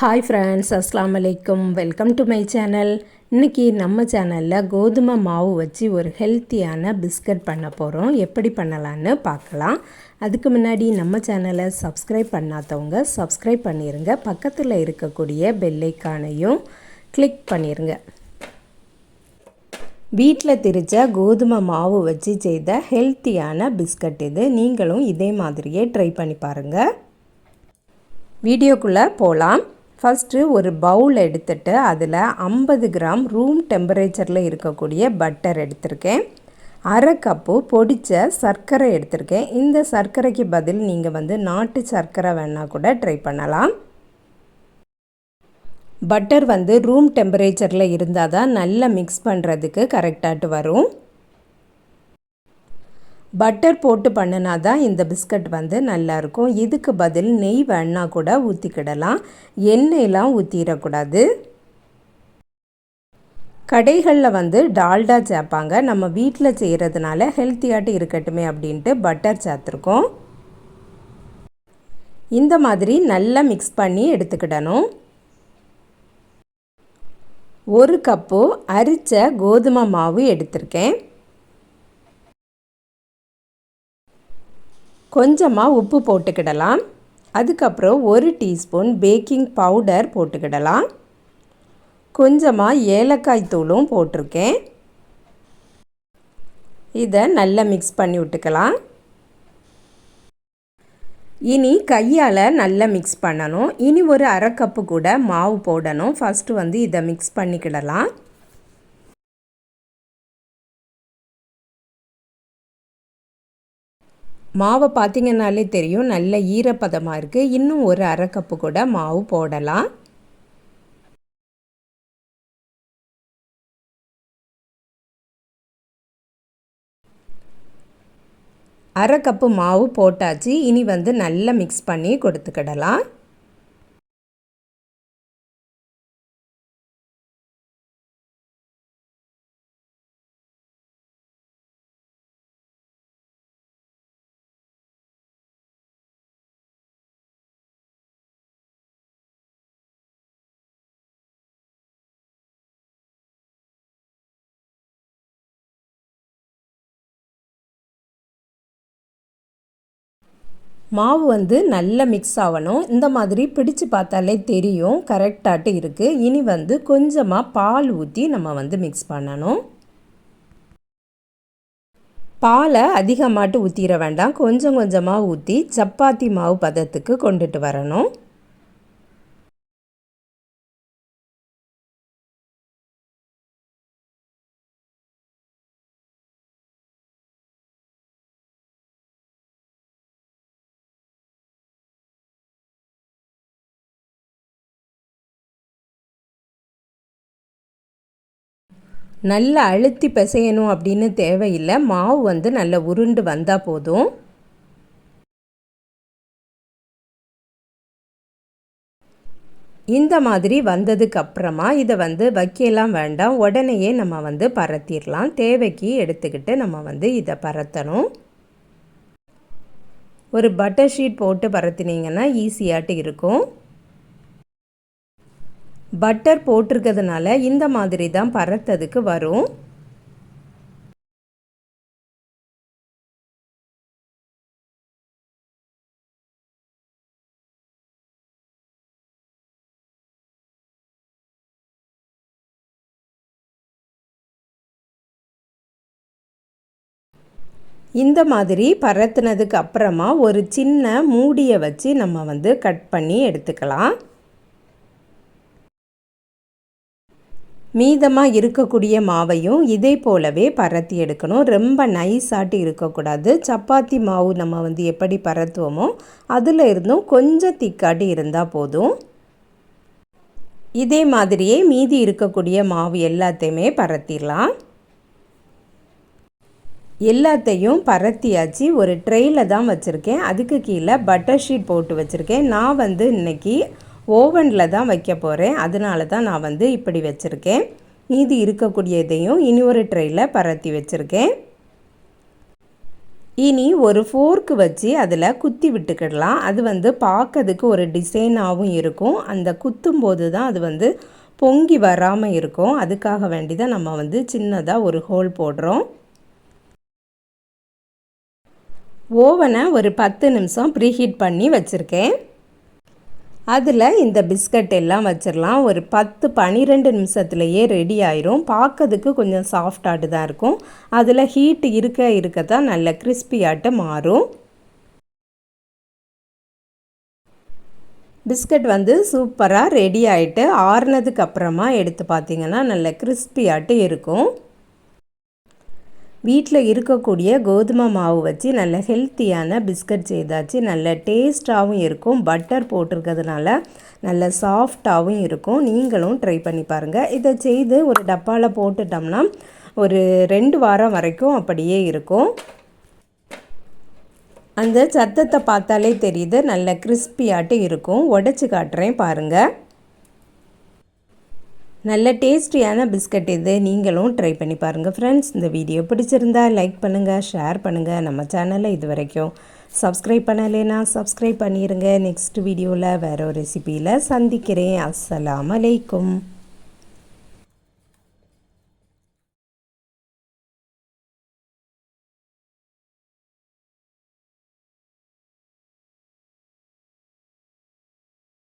Hi friends, அஸ்ஸலாமு அலைக்கும். Welcome to my channel. இன்றைக்கி நம்ம சேனலில் கோதுமை மாவு வச்சு ஒரு ஹெல்த்தியான பிஸ்கட் பண்ண போகிறோம். எப்படி பண்ணலான்னு பார்க்கலாம். அதுக்கு முன்னாடி நம்ம சேனலை சப்ஸ்கிரைப் பண்ணாதவங்க சப்ஸ்கிரைப் பண்ணிடுங்க. பக்கத்தில் இருக்கக்கூடிய பெல் ஐக்கானையும் கிளிக் பண்ணிடுங்க. வீட்டில் திரிச்ச கோதுமை மாவு வச்சு செய்த ஹெல்த்தியான பிஸ்கட் இது. நீங்களும் இதே மாதிரியே ட்ரை பண்ணி பாருங்கள். வீடியோக்குள்ளே போகலாம். ஃபஸ்ட்டு ஒரு பவுல் எடுத்துகிட்டு அதில் 50 கிராம் ரூம் டெம்பரேச்சரில் இருக்கக்கூடிய பட்டர் எடுத்திருக்கேன். அரை கப்பு பொடித்த சர்க்கரை எடுத்திருக்கேன். இந்த சர்க்கரைக்கு பதில் நீங்கள் நாட்டு சர்க்கரை வேணால் கூட ட்ரை பண்ணலாம். பட்டர் ரூம் டெம்பரேச்சரில் இருந்தால் தான் நல்லா மிக்ஸ் பண்ணுறதுக்கு கரெக்டாகிட்டு வரும். பட்டர் போட்டு பண்ணினா தான் இந்த பிஸ்கட் நல்லாயிருக்கும். இதுக்கு பதில் நெய் வேணா கூட ஊற்றிக்கிடலாம். எண்ணெயெலாம் ஊற்றிடக்கூடாது. கடைகளில் டால்டா சேர்ப்பாங்க. நம்ம வீட்டில் செய்கிறதுனால ஹெல்த்தியாட்டு இருக்கட்டுமே அப்படின்ட்டு பட்டர் சேர்த்துருக்கோம். இந்த மாதிரி நல்லா மிக்ஸ் பண்ணி எடுத்துக்கிடணும். ஒரு கப்பு அரிச்ச கோதுமை மாவு எடுத்திருக்கேன். கொஞ்சமாக உப்பு போட்டுக்கிடலாம். அதுக்கப்புறம் 1 டீஸ்பூன் பேக்கிங் பவுடர் போட்டுக்கிடலாம். கொஞ்சமாக ஏலக்காய் தூளும் போட்டிருக்கேன். இதை நல்லா மிக்ஸ் பண்ணி விட்டுக்கலாம். இனி கையால் நல்லா மிக்ஸ் பண்ணணும். இனி ஒரு அரை கப்பு கூட மாவு போடணும். ஃபஸ்ட்டு இதை மிக்ஸ் பண்ணிக்கிடலாம். மாவை பார்த்திங்கனாலே தெரியும், நல்ல ஈரப்பதமாக இருக்குது. இன்னும் ஒரு அரை கப்பு கூட மாவு போடலாம். அரை கப்பு மாவு போட்டாச்சு. இனி நல்லா மிக்ஸ் பண்ணி கொடுத்துக்கிடலாம். மாவு நல்லா மிக்ஸ் ஆகணும். இந்த மாதிரி பிடிச்சு பார்த்தாலே தெரியும் கரெக்டாட்டு இருக்குது. இனி கொஞ்சமாக பால் ஊற்றி நம்ம மிக்ஸ் பண்ணணும். பாலை அதிகமாட்டு ஊற்றிட வேண்டாம். கொஞ்சம் கொஞ்சமாக ஊற்றி சப்பாத்தி மாவு பதத்துக்கு கொண்டுட்டு வரணும். நல்லா அழுத்தி பிசையணும் அப்படின்னு தேவையில்லை. மாவு நல்லா உருண்டு வந்தால் போதும். இந்த மாதிரி வந்ததுக்கப்புறமா இதை வைக்கலாம் வேண்டாம். உடனேயே நம்ம பரத்திடலாம். தேவைக்கு எடுத்துக்கிட்டு நம்ம இதை பரத்தணும். ஒரு பட்டர் ஷீட் போட்டு பரத்தினீங்கன்னா ஈஸியாட்டு இருக்கும். பட்டர் போட்டிருக்கிறதுனால இந்த மாதிரி தான் பரத்ததுக்கு வரும். இந்த மாதிரி பரத்துனதுக்கு அப்புறமா ஒரு சின்ன மூடியை வச்சு நம்ம கட் பண்ணி எடுத்துக்கலாம். மீதமாக இருக்கக்கூடிய மாவையும் இதே போலவே பரத்தி எடுக்கணும். ரொம்ப நைஸாட்டு இருக்கக்கூடாது. சப்பாத்தி மாவு நம்ம எப்படி பரத்துவோமோ அதில் இருந்தும் கொஞ்சம் திக்காட்டி இருந்தால் போதும். இதே மாதிரியே மீதி இருக்கக்கூடிய மாவு எல்லாத்தையுமே பரத்திடலாம். எல்லாத்தையும் பரத்தியாச்சு. ஒரு ட்ரெயில் தான் வச்சுருக்கேன். அதுக்கு கீழே பட்டர் ஷீட் போட்டு வச்சுருக்கேன். நான் இன்றைக்கி ஓவனில் தான் வைக்க போகிறேன். அதனால தான் நான் இப்படி வச்சுருக்கேன். மீதி இருக்கக்கூடிய இதையும் இனி ஒரு ட்ரெயில் பரத்தி வச்சுருக்கேன். இனி ஒரு ஃபோர்க்கு வச்சு அதில் குத்தி விட்டுக்கிடலாம். அது பார்க்கறதுக்கு ஒரு டிசைனாகவும் இருக்கும். அந்த குத்தும்போது தான் அது பொங்கி வராமல் இருக்கும். அதுக்காக வேண்டி தான் நம்ம சின்னதாக ஒரு ஹோல் போடுறோம். ஓவனை ஒரு 10 நிமிஷம் ப்ரீஹீட் பண்ணி வச்சுருக்கேன். அதில் இந்த பிஸ்கட் எல்லாம் வச்சிடலாம். ஒரு 10-12 நிமிஷத்துலையே ரெடி ஆயிரும். பார்க்கறதுக்கு கொஞ்சம் சாஃப்டாட்டு தான் இருக்கும். அதில் ஹீட் இருக்க தான் நல்ல கிறிஸ்பியாட்டு மாறும். பிஸ்கட் சூப்பராக ரெடி ஆகிட்டு ஆறுனதுக்கு அப்புறமா எடுத்து பார்த்திங்கன்னா நல்ல கிறிஸ்பியாட்டு இருக்கும். வீட்டில் இருக்கக்கூடிய கோதுமை மாவு வச்சு நல்ல ஹெல்த்தியான பிஸ்கட் செய்தாச்சு. நல்ல டேஸ்ட்டாகவும் இருக்கும். பட்டர் போட்டிருக்கிறதுனால நல்ல சாஃப்டாகவும் இருக்கும். நீங்களும் ட்ரை பண்ணி பாருங்கள். இதை செய்து ஒரு டப்பாவில் போட்டுட்டோம்னா ஒரு 2 வாரம் வரைக்கும் அப்படியே இருக்கும். அந்த சத்தத்தை பார்த்தாலே தெரியுது நல்ல கிறிஸ்பியாட்டு இருக்கும். உடைச்சி காட்டுறேன் பாருங்கள். நல்ல டேஸ்டியான பிஸ்கட் இது. நீங்களும் ட்ரை பண்ணி பாருங்கள் ஃப்ரெண்ட்ஸ். இந்த வீடியோ பிடிச்சிருந்தா லைக் பண்ணுங்கள், ஷேர் பண்ணுங்கள். நம்ம சேனலை இது வரைக்கும் சப்ஸ்கிரைப் பண்ணலைன்னா சப்ஸ்கிரைப் பண்ணிடுங்க. நெக்ஸ்ட் வீடியோவில் வேறு ஒரு ரெசிபியில் சந்திக்கிறேன். அஸ்ஸலாமு அலைக்கும்.